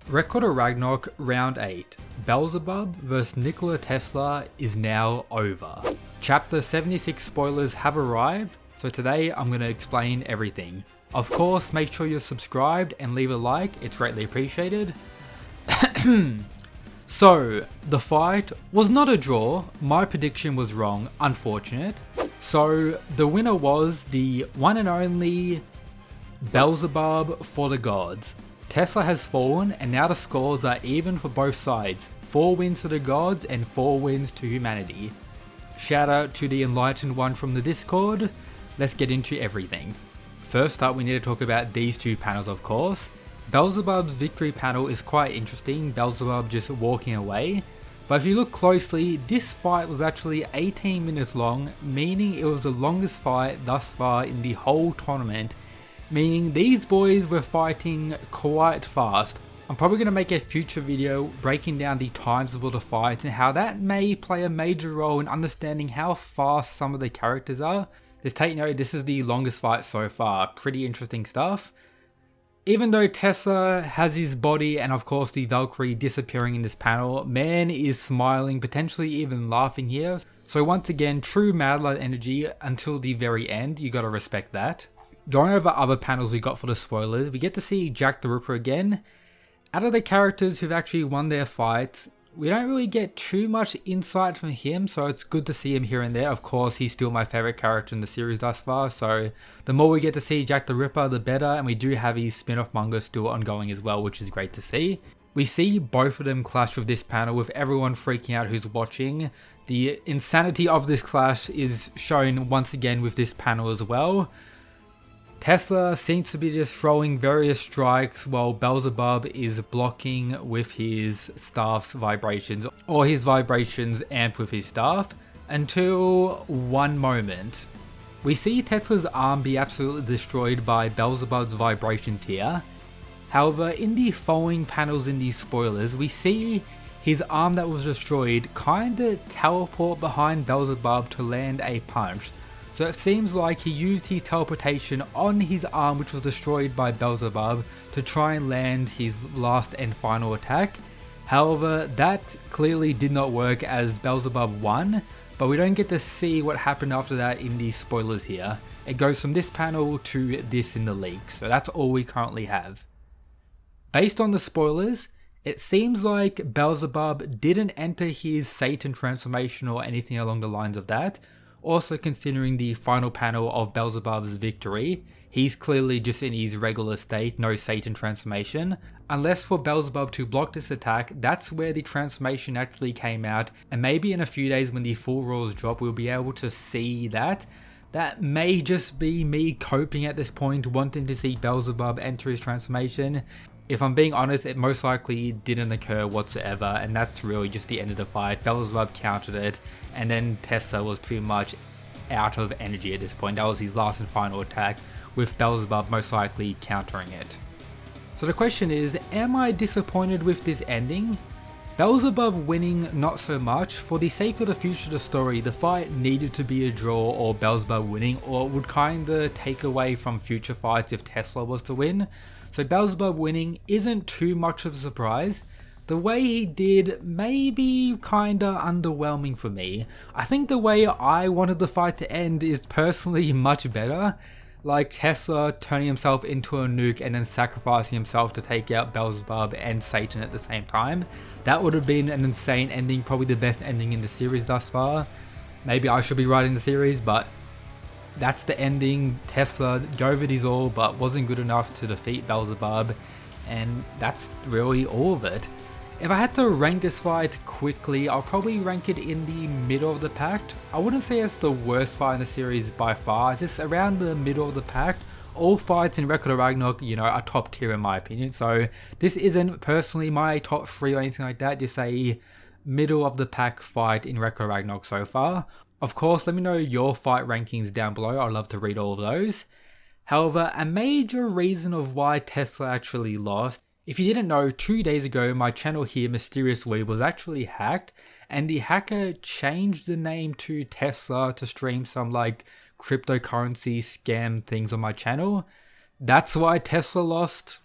Record of Ragnarok Round 8, Beelzebub vs Nikola Tesla is now over. Chapter 76 spoilers have arrived, so today I'm going to explain everything. Of course, make sure you're subscribed and leave a like, it's greatly appreciated. So, the fight was not a draw, my prediction was wrong, unfortunate. So, the winner was the one and only Beelzebub for the gods. Tesla has fallen and now the scores are even for both sides. 4 wins to the gods and 4 wins to humanity. Shout out to the enlightened one from the Discord. Let's get into everything. First up, we need to talk about these two panels, of course. Beelzebub's victory panel is quite interesting, Beelzebub just walking away. But if you look closely, this fight was actually 18 minutes long, meaning it was the longest fight thus far in the whole tournament. Meaning these boys were fighting quite fast. I'm probably going to make a future video breaking down the times of all the fights and how that may play a major role in understanding how fast some of the characters are. Just take note, this is the longest fight so far, pretty interesting stuff. Even though Tesla has his body and of course the Valkyrie disappearing in this panel, man is smiling, potentially even laughing here. So once again, true Mad Lad energy until the very end, you gotta respect that. Going over other panels we got for the spoilers, we get to see Jack the Ripper again. Out of the characters who've actually won their fights, we don't really get too much insight from him, so it's good to see him here and there. Of course, he's still my favourite character in the series thus far, so the more we get to see Jack the Ripper, the better, and we do have his spin-off manga still ongoing as well, which is great to see. We see both of them clash with this panel, with everyone freaking out who's watching. The insanity of this clash is shown once again with this panel as well. Tesla seems to be just throwing various strikes while Beelzebub is blocking with his staff's vibrations, or his vibrations amped with his staff, until one moment. We see Tesla's arm be absolutely destroyed by Beelzebub's vibrations here. However, in the following panels in these spoilers, we see his arm that was destroyed kinda teleport behind Beelzebub to land a punch. So it seems like he used his teleportation on his arm, which was destroyed by Beelzebub, to try and land his last and final attack. However, that clearly did not work as Beelzebub won, but we don't get to see what happened after that in these spoilers here. It goes from this panel to this in the leak, so that's all we currently have. Based on the spoilers, it seems like Beelzebub didn't enter his Satan transformation or anything along the lines of that. Also considering the final panel of Beelzebub's victory, he's clearly just in his regular state, no Satan transformation. Unless for Beelzebub to block this attack, that's where the transformation actually came out, and maybe in a few days when the full rules drop we'll be able to see that. That may just be me coping at this point, wanting to see Beelzebub enter his transformation. If I'm being honest, it most likely didn't occur whatsoever, and that's really just the end of the fight. Beelzebub countered it, and then Tesla was pretty much out of energy at this point. That was his last and final attack, with Beelzebub most likely countering it. So the question is, am I disappointed with this ending? Beelzebub winning, not so much. For the sake of the future of the story, the fight needed to be a draw or Beelzebub winning, or it would kinda take away from future fights if Tesla was to win. So Beelzebub winning isn't too much of a surprise. The way he did may be kinda underwhelming for me. I think the way I wanted the fight to end is personally much better. Like Tesla turning himself into a nuke and then sacrificing himself to take out Beelzebub and Satan at the same time. That would have been an insane ending, probably the best ending in the series thus far. Maybe I should be writing the series, but that's the ending. Tesla gave it his all, but wasn't good enough to defeat Beelzebub, and that's really all of it. If I had to rank this fight quickly, I'll probably rank it in the middle of the pack. I wouldn't say it's the worst fight in the series by far, just around the middle of the pack. All fights in Record of Ragnarok, are top tier in my opinion, so this isn't personally my top 3 or anything like that, just a middle of the pack fight in Record of Ragnarok so far. Of course, let me know your fight rankings down below, I'd love to read all of those. However, a major reason of why Tesla actually lost, if you didn't know, 2 days ago my channel here, Mysterious Weeb, was actually hacked, and the hacker changed the name to Tesla to stream some cryptocurrency scam things on my channel. That's why Tesla lost.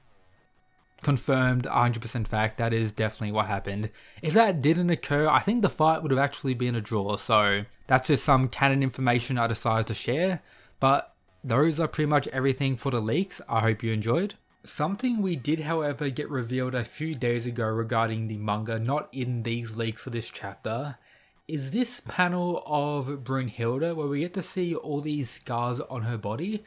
confirmed 100% fact. That is definitely what happened. If that didn't occur, I think the fight would have actually been a draw. So that's just some canon information I decided to share. But those are pretty much everything for the leaks. I hope you enjoyed. Something we did, however, get revealed a few days ago regarding the manga, not in these leaks for this chapter, is this panel of Brunhilde where we get to see all these scars on her body.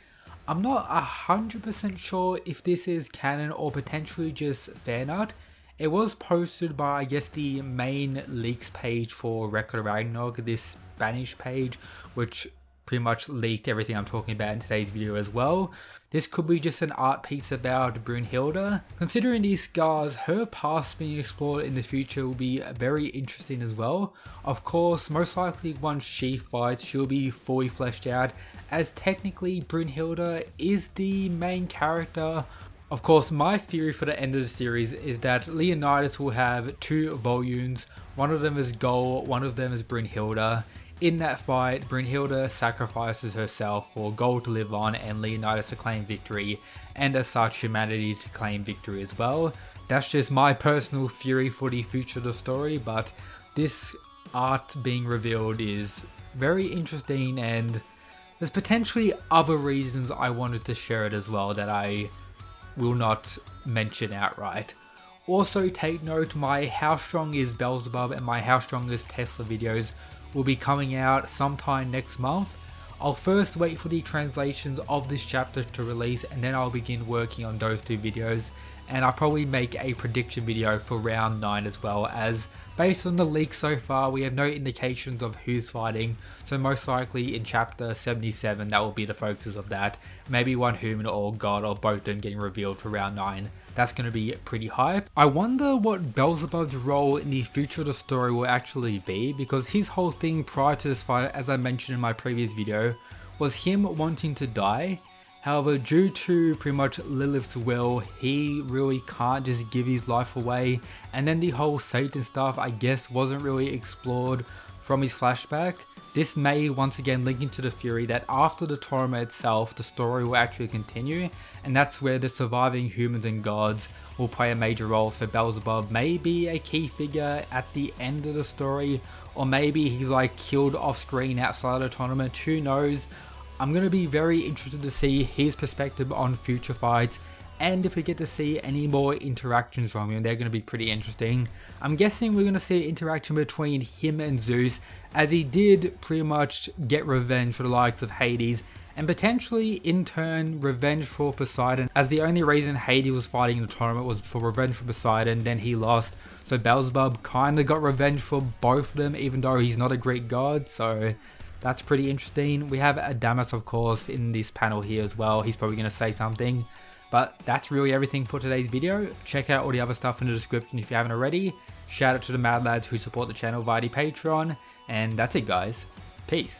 I'm not 100% sure if this is canon or potentially just fan art. It was posted by, I guess, the main leaks page for Ragnarok, this Spanish page, which pretty much leaked everything I'm talking about in today's video as well. This could be just an art piece about Brunhilde. Considering these scars, her past being explored in the future will be very interesting as well. Of course, most likely once she fights, she'll be fully fleshed out, as technically Brunhilde is the main character. Of course, my theory for the end of the series is that Leonidas will have 2 volumes. One of them is Gull, one of them is Brunhilde. In that fight, Brunhilde sacrifices herself for Gull to live on and Leonidas to claim victory, and as such humanity to claim victory as well. That's just my personal theory for the future of the story, but this art being revealed is very interesting, and there's potentially other reasons I wanted to share it as well that I will not mention outright. Also take note, my How Strong is Beelzebub and my How Strong is Tesla videos will be coming out sometime next month. I'll first wait for the translations of this chapter to release, and then I'll begin working on those 2 videos, and I'll probably make a prediction video for round 9 as well, as based on the leaks so far we have no indications of who's fighting, so most likely in chapter 77 that will be the focus of that. Maybe one human or god or both of them getting revealed for round 9. That's going to be pretty hype. I wonder what Beelzebub's role in the future of the story will actually be, because his whole thing prior to this fight, as I mentioned in my previous video, was him wanting to die. However, due to pretty much Lilith's will, he really can't just give his life away, and then the whole Satan stuff I guess wasn't really explored from his flashback. This may once again link into the theory that after the tournament itself, the story will actually continue, and that's where the surviving humans and gods will play a major role. So Beelzebub may be a key figure at the end of the story, or maybe he's like killed off screen outside of the tournament, who knows. I'm going to be very interested to see his perspective on future fights, and if we get to see any more interactions from him, they're going to be pretty interesting. I'm guessing we're going to see interaction between him and Zeus, as he did pretty much get revenge for the likes of Hades, and potentially in turn revenge for Poseidon, as the only reason Hades was fighting in the tournament was for revenge for Poseidon, then he lost. So Beelzebub kind of got revenge for both of them, even though he's not a Greek god, so that's pretty interesting. We have Adamas, of course, in this panel here as well. He's probably going to say something. But that's really everything for today's video. Check out all the other stuff in the description if you haven't already. Shout out to the mad lads who support the channel via the Patreon. And that's it, guys. Peace.